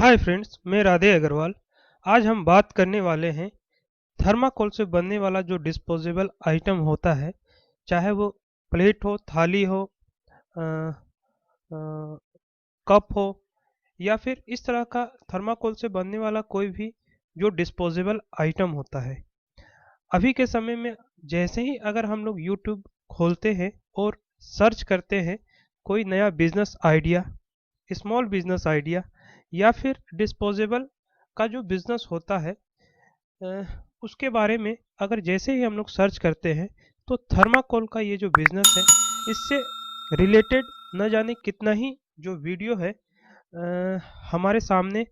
Hi friends, मैं राधे अग्रवाल। आज हम बात करने वाले हैं थर्माकोल से बनने वाला जो डिस्पोजेबल आइटम होता है, चाहे वो प्लेट हो, थाली हो, अ, अ, कप हो या फिर इस तरह का थर्माकोल से बनने वाला कोई भी जो डिस्पोजेबल आइटम होता है। अभी के समय में जैसे ही अगर हम लोग यूट्यूब खोलते हैं और सर्च करते हैं कोई नया business idea, small business idea या फिर डिस्पोजेबल का जो बिजनेस होता है, अ, उसके बारे में अगर जैसे ही हम लोग सर्च करते हैं तो थर्माकोल का ये जो बिजनेस है इससे रिलेटेड न जाने कितना ही जो वीडियो है हमारे सामने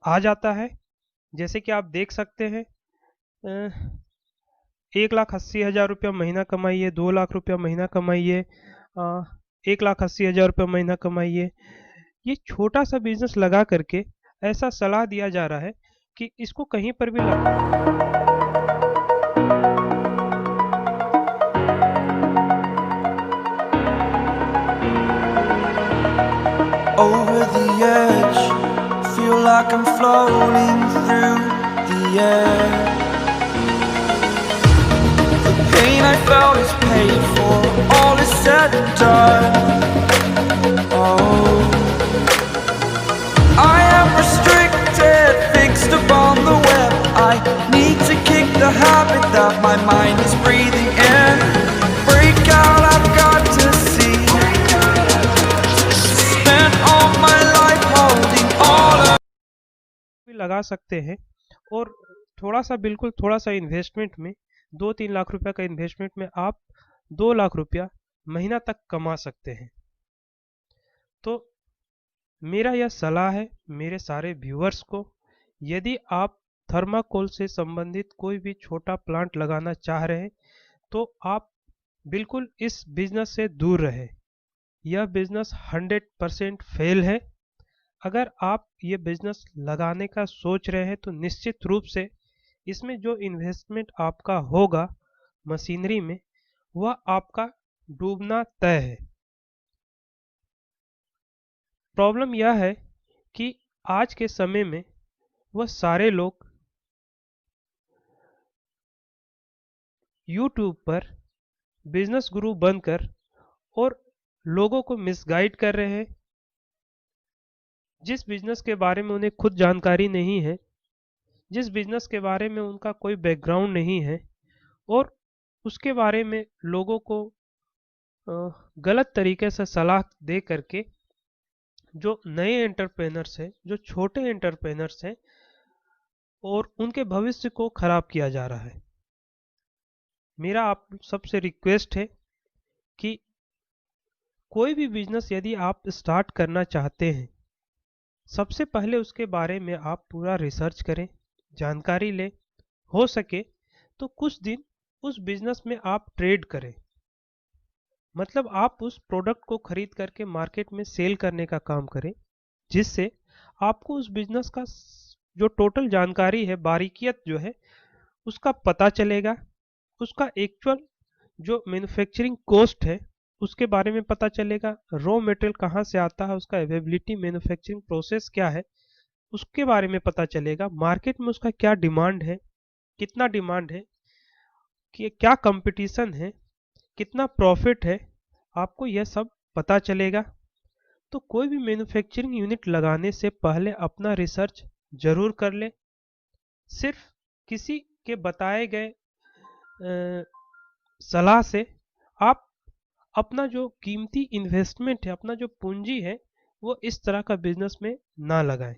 आ जाता है। जैसे कि आप देख सकते हैं, 1,80,000 रुपया महीना कमाइए, 2 लाख रुपया महीना कमाइए, 1,80,000 रुपया महीना कमाइए। ये छोटा सा बिजनेस लगा करके ऐसा सलाह दिया जा रहा है कि इसको कहीं पर भी लगा। Over the edge, feel like I'm floating through the air. The pain I felt is paid for, all is said and done. Oh, I am restricted, fixed upon the web. I need to kick the habit that my mind is breathing in. Break out, I've got to see. Spent all my life holding all of. भी लगा सकते हैं और थोड़ा सा, बिल्कुल थोड़ा सा इन्वेस्टमेंट में, 2-3 लाख रुपया का इन्वेस्टमेंट में आप 2 लाख रुपया महीना तक कमा सकते हैं। तो मेरा यह सलाह है मेरे सारे व्यूअर्स को, यदि आप थर्माकोल से संबंधित कोई भी छोटा प्लांट लगाना चाह रहे हैं तो आप बिल्कुल इस बिजनेस से दूर रहे। यह बिजनेस 100% फेल है। अगर आप ये बिजनेस लगाने का सोच रहे हैं तो निश्चित रूप से इसमें जो इन्वेस्टमेंट आपका होगा मशीनरी में, वह आपका डूबना तय है। प्रॉब्लम यह है कि आज के समय में वह सारे लोग यूट्यूब पर बिजनेस गुरु बनकर और लोगों को मिसगाइड कर रहे हैं। जिस बिजनेस के बारे में उन्हें खुद जानकारी नहीं है, जिस बिजनेस के बारे में उनका कोई बैकग्राउंड नहीं है, और उसके बारे में लोगों को गलत तरीके से सलाह दे करके जो नए एंटरप्रेनर्स हैं, जो छोटे एंटरप्रेनर्स हैं, और उनके भविष्य को खराब किया जा रहा है। मेरा आप सबसे रिक्वेस्ट है कि कोई भी बिजनेस यदि आप स्टार्ट करना चाहते हैं, सबसे पहले उसके बारे में आप पूरा रिसर्च करें, जानकारी लें। हो सके तो कुछ दिन उस बिजनेस में आप ट्रेड करें, मतलब आप उस प्रोडक्ट को खरीद करके मार्केट में सेल करने का काम करें, जिससे आपको उस बिजनेस का जो टोटल जानकारी है, बारीकियत जो है, उसका पता चलेगा। उसका एक्चुअल जो मैन्युफैक्चरिंग कॉस्ट है उसके बारे में पता चलेगा। रॉ मटेरियल कहाँ से आता है, उसका अवेलेबिलिटी, मैन्युफैक्चरिंग प्रोसेस क्या है, उसके बारे में पता चलेगा। मार्केट में उसका क्या डिमांड है, कितना डिमांड है, कि क्या कंपटीशन है, कितना प्रॉफिट है, आपको यह सब पता चलेगा। तो कोई भी मैन्युफैक्चरिंग यूनिट लगाने से पहले अपना रिसर्च जरूर कर ले। सिर्फ किसी के बताए गए सलाह से आप अपना जो कीमती इन्वेस्टमेंट है, अपना जो पूंजी है, वो इस तरह का बिजनेस में ना लगाएं।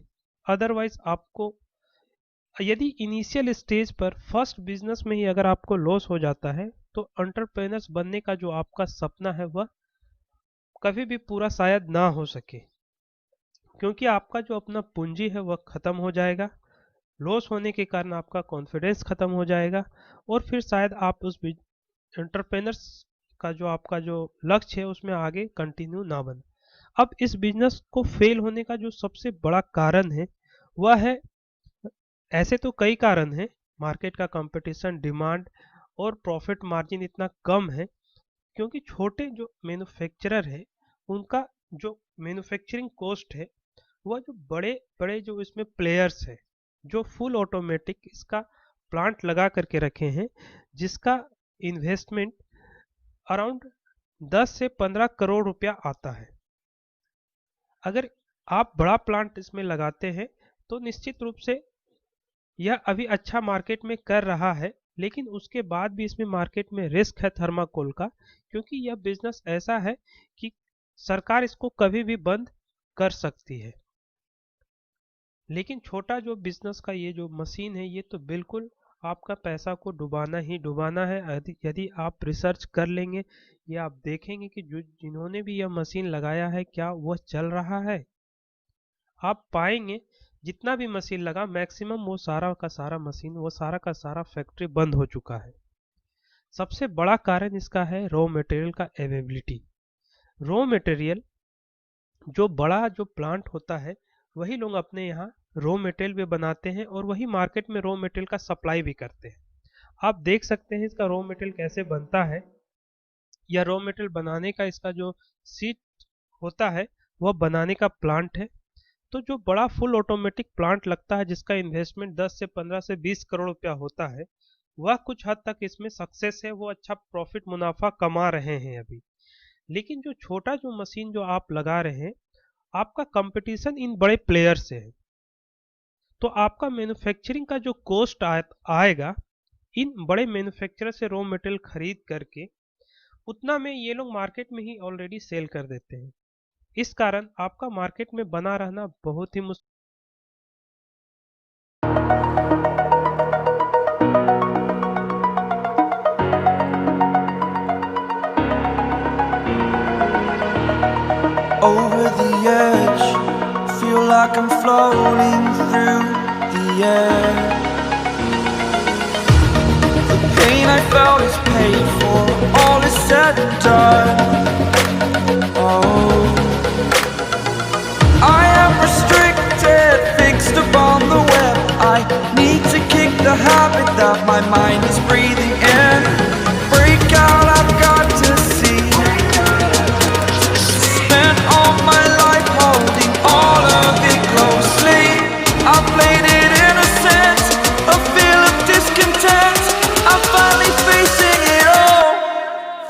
अदरवाइज आपको, यदि इनिशियल स्टेज पर फर्स्ट बिजनेस में ही अगर आपको लॉस हो जाता है तो एंटरप्रेनर्स बनने का जो आपका सपना है वह कभी भी पूरा शायद ना हो सके, क्योंकि आपका जो अपना पूंजी है वह खत्म हो जाएगा। लॉस होने के कारण आपका कॉन्फिडेंस खत्म हो जाएगा और फिर शायद आप उस एंटरप्रेनर्स का जो आपका जो लक्ष्य है उसमें आगे कंटिन्यू ना बने। अब इस बिजनेस को फेल होने का जो सबसे बड़ा कारण है वह है, ऐसे तो कई कारण हैं, मार्केट का कंपटीशन, डिमांड और प्रॉफिट मार्जिन इतना कम है, क्योंकि छोटे जो मैन्युफैक्चरर है उनका जो मैन्युफैक्चरिंग कॉस्ट है वह जो बड़े बड़े जो इसमें प्लेयर्स हैं, जो फुल ऑटोमेटिक इसका प्लांट लगा करके रखे हैं, जिसका इन्वेस्टमेंट अराउंड 10 से 15 करोड़ रुपया आता है। अगर आप बड़ा प्लांट इसमें लगाते हैं तो निश्चित रूप से यह अभी अच्छा मार्केट में कर रहा है, लेकिन उसके बाद भी इसमें मार्केट में रिस्क है थर्माकोल का, क्योंकि यह बिजनेस ऐसा है कि सरकार इसको कभी भी बंद कर सकती है। लेकिन छोटा जो बिजनेस का ये जो मशीन है, ये तो बिल्कुल आपका पैसा को डुबाना ही डुबाना है। यदि आप रिसर्च कर लेंगे या आप देखेंगे कि जो जिन्होंने भी यह मशीन लगाया है क्या वह चल रहा है, आप पाएंगे जितना भी मशीन लगा मैक्सिमम वो सारा का सारा मशीन, वो सारा का सारा फैक्ट्री बंद हो चुका है। सबसे बड़ा कारण इसका है रॉ मटेरियल का अवेलेबिलिटी। रॉ मटेरियल जो बड़ा जो प्लांट होता है, वही लोग अपने यहाँ रॉ मटेरियल भी बनाते हैं और वही मार्केट में रॉ मटेरियल का सप्लाई भी करते हैं। आप देख सकते हैं इसका रॉ मटेरियल कैसे बनता है, या रॉ मटेरियल बनाने का इसका जो सीट होता है वह बनाने का प्लांट है। तो जो बड़ा फुल ऑटोमेटिक प्लांट लगता है जिसका इन्वेस्टमेंट 10 से 15 से 20 करोड़ रुपया होता है, वह कुछ हद तक इसमें सक्सेस है, वो अच्छा प्रॉफिट मुनाफा कमा रहे हैं अभी। लेकिन जो छोटा जो मशीन जो आप लगा रहे हैं, आपका कंपटीशन इन बड़े प्लेयर से है, तो आपका मैन्युफैक्चरिंग का जो कॉस्ट आएगा इन बड़े मैन्युफैक्चरर से रॉ मटेरियल खरीद करके, उतना में ये लोग मार्केट में ही ऑलरेडी सेल कर देते हैं। इस कारण आपका मार्केट में बना रहना बहुत ही मुश्किल। Over the edge, feel like I'm floating through the air. The pain I felt is paid for, all is said and done. Oh, I am restricted, fixed upon the web. I need to kick the habit that my mind is breathing in. Break out, I've got to see. Spent all my life holding all of it closely. I played it innocent, a feel of discontent. I'm finally facing it all,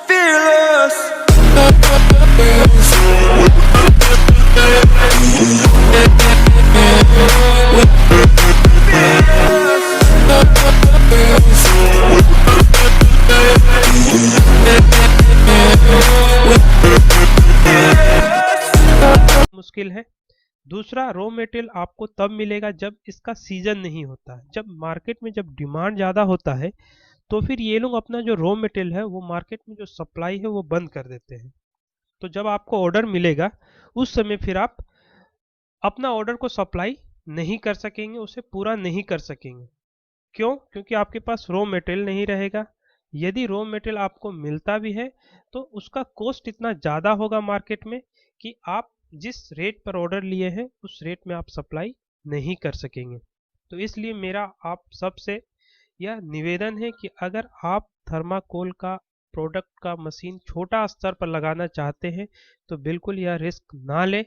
fearless. मुश्किल है। दूसरा, raw material आपको तब मिलेगा जब इसका season नहीं होता है। जब मार्केट में जब डिमांड ज़्यादा होता है तो फिर ये लोग अपना जो रॉ मटेरियल है वो मार्केट में जो सप्लाई है वो बंद कर देते हैं। तो जब आपको ऑर्डर मिलेगा उस समय फिर आप अपना ऑर्डर को सप्लाई नहीं कर सकेंगे, उसे पूरा नहीं कर सकेंगे। क्यों? क्योंकि आपके पास रॉ मटेरियल नहीं रहेगा। यदि रॉ मटेरियल आपको मिलता भी है तो उसका कॉस्ट इतना ज़्यादा होगा मार्केट में कि आप जिस रेट पर ऑर्डर लिए हैं उस रेट में आप सप्लाई नहीं कर सकेंगे। तो इसलिए मेरा आप सबसे यह निवेदन है कि अगर आप थर्माकोल का प्रोडक्ट का मशीन छोटा स्तर पर लगाना चाहते हैं तो बिल्कुल यह रिस्क ना लें।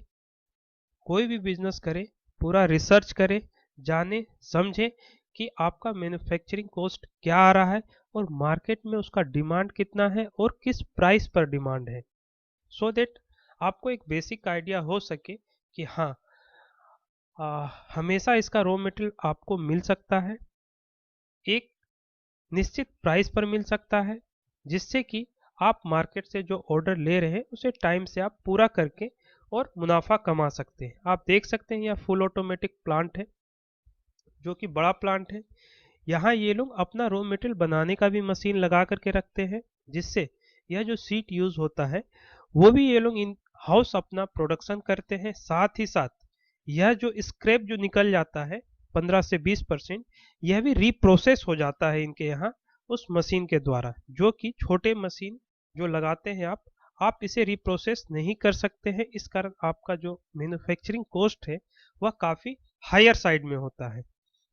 कोई भी बिजनेस करें, पूरा रिसर्च करें, जाने समझें कि आपका मैन्युफैक्चरिंग कॉस्ट क्या आ रहा है और मार्केट में उसका डिमांड कितना है और किस प्राइस पर डिमांड है, सो दैट आपको एक बेसिक आइडिया हो सके कि हाँ, हमेशा इसका रॉ मटेरियल आपको मिल सकता है, एक निश्चित प्राइस पर मिल सकता है, जिससे कि आप मार्केट से जो ऑर्डर ले रहे हैं उसे टाइम से आप पूरा करके और मुनाफा कमा सकते हैं। आप देख सकते हैं यह फुल ऑटोमेटिक प्लांट है जो कि बड़ा प्लांट है। यहाँ ये लोग अपना रॉ मटेरियल बनाने का भी मशीन लगा करके रखते हैं, जिससे यह जो सीट यूज होता है वो भी ये लोग इन हाउस अपना प्रोडक्शन करते हैं। साथ ही साथ यह जो स्क्रैप जो निकल जाता है 15 से 20%, यह भी रीप्रोसेस हो जाता है इनके यहाँ उस मशीन के द्वारा, जो कि छोटे मशीन जो लगाते हैं आप इसे रीप्रोसेस नहीं कर सकते हैं। इस कारण आपका जो मैन्युफैक्चरिंग कॉस्ट है वह काफ़ी हायर साइड में होता है,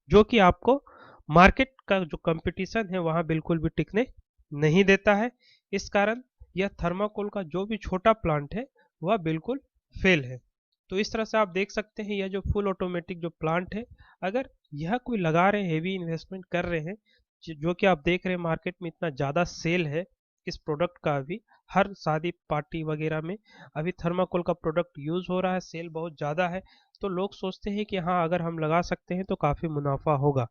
जो कि आपको मार्केट का जो कंपटीशन है वहाँ बिल्कुल भी टिकने नहीं देता है। इस कारण यह थर्माकोल का जो भी छोटा प्लांट है वह बिल्कुल फेल है। तो इस तरह से आप देख सकते हैं यह जो फुल ऑटोमेटिक जो प्लांट है, अगर यह कोई लगा रहे हैं, हेवी इन्वेस्टमेंट कर रहे हैं, जो कि आप देख रहे हैं मार्केट में इतना ज़्यादा सेल है इस प्रोडक्ट का, अभी हर शादी पार्टी वगैरह में अभी थर्माकोल का प्रोडक्ट यूज़ हो रहा है, सेल बहुत ज़्यादा है। तो लोग सोचते हैं कि हाँ अगर हम लगा सकते हैं तो काफ़ी मुनाफा होगा,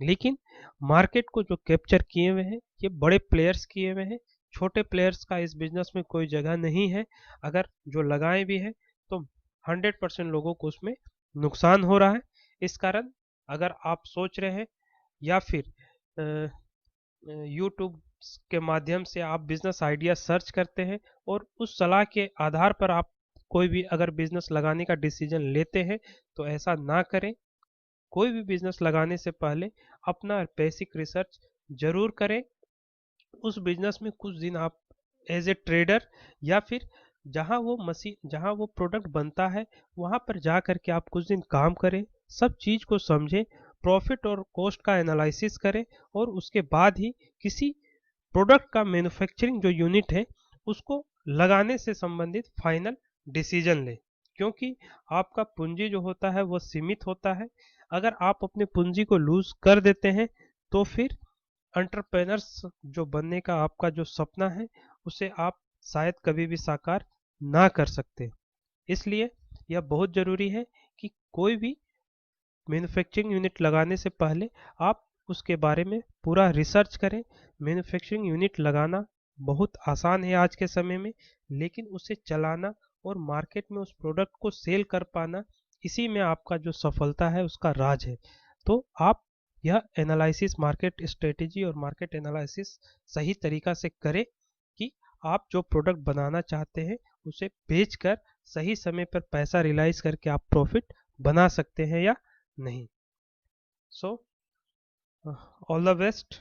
लेकिन मार्केट को जो कैप्चर किए हुए हैं ये बड़े प्लेयर्स किए हुए हैं, छोटे प्लेयर्स का इस बिजनेस में कोई जगह नहीं है। अगर जो लगाए भी है तो 100% लोगों को उसमें नुकसान हो रहा है। इस कारण अगर आप सोच रहे हैं या फिर यूट्यूब के माध्यम से आप बिजनेस आइडिया सर्च करते हैं और उस सलाह के आधार पर आप कोई भी अगर बिजनेस लगाने का डिसीजन लेते हैं, तो ऐसा ना करें। कोई भी बिजनेस लगाने से पहले अपना बेसिक रिसर्च जरूर करें। उस बिजनेस में कुछ दिन आप एज ए ट्रेडर या फिर जहां वो प्रोडक्ट बनता है वहां पर जा करके आप कुछ दिन काम करें, सब चीज को समझें, प्रॉफिट और कॉस्ट का एनालिसिस करें और उसके बाद ही किसी प्रोडक्ट का मैन्युफैक्चरिंग जो यूनिट है उसको लगाने से संबंधित फाइनल डिसीजन लें। क्योंकि आपका पूंजी जो होता है वो सीमित होता है। अगर आप अपने पूंजी को लूज कर देते हैं तो फिर एंटरप्रेनर्स जो बनने का आपका जो सपना है उसे आप शायद कभी भी साकार ना कर सकते। इसलिए यह बहुत ज़रूरी है कि कोई भी मैन्युफैक्चरिंग यूनिट लगाने से पहले आप उसके बारे में पूरा रिसर्च करें। मैन्युफैक्चरिंग यूनिट लगाना बहुत आसान है आज के समय में, लेकिन उसे चलाना और मार्केट में उस प्रोडक्ट को सेल कर पाना, इसी में आपका जो सफलता है उसका राज है। तो आप यह एनालिसिस, मार्केट स्ट्रेटेजी और मार्केट एनालिसिस सही तरीका से करें कि आप जो प्रोडक्ट बनाना चाहते हैं उसे बेचकर सही समय पर पैसा रियलाइज करके आप प्रॉफिट बना सकते हैं या नहीं। So all the best.